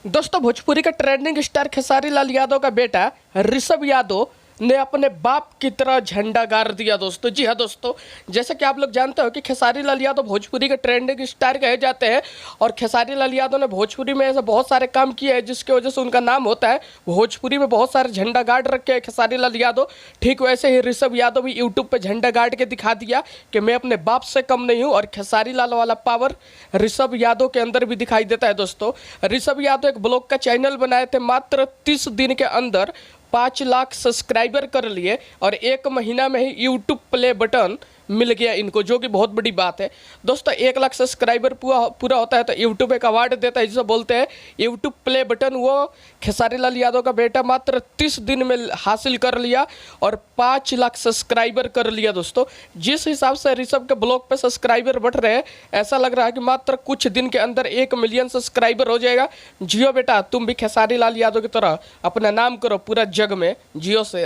दोस्तों, भोजपुरी का trending star Khesari Lal Yadav का बेटा ऋषभ यादव ने अपने बाप की तरह झंडा गाड़ दिया। दोस्तों, जी हाँ दोस्तों, जैसे कि आप लोग जानते हो कि खेसारी लाल यादव भोजपुरी के ट्रेंडिंग स्टार कहे जाते हैं और खेसारी लाल यादव ने भोजपुरी में ऐसे बहुत सारे काम किए हैं जिसकी वजह से उनका नाम होता है। भोजपुरी में बहुत सारे झंडा गाड़ रखे हैं खेसारी लाल यादव। ठीक वैसे ही ऋषभ यादव भी यूट्यूब पर झंडा गाड़ के दिखा दिया कि मैं अपने बाप से कम नहीं हूँ और खेसारी लाल वाला पावर ऋषभ यादव के अंदर भी दिखाई देता है। दोस्तों, ऋषभ यादव एक ब्लॉग का चैनल बनाए थे, मात्र 30 दिन के अंदर 5 लाख सब्सक्राइबर कर लिए और 1 महीना में ही यूट्यूब प्ले बटन मिल गया इनको, जो कि बहुत बड़ी बात है। दोस्तों, 1 लाख सब्सक्राइबर पूरा होता है तो यूट्यूब एक अवार्ड देता है जिसे बोलते हैं यूट्यूब प्ले बटन। वो खेसारी लाल यादव का बेटा मात्र 30 दिन में हासिल कर लिया और 5 लाख सब्सक्राइबर कर लिया। दोस्तों, जिस हिसाब से ऋषभ के ब्लॉग पे सब्सक्राइबर बढ़ रहे हैं, ऐसा लग रहा है कि मात्र कुछ दिन के अंदर 1 मिलियन सब्सक्राइबर हो जाएगा। जियो बेटा, तुम भी खेसारी लाल यादव की तरह अपना नाम करो पूरा जग में। जियो से।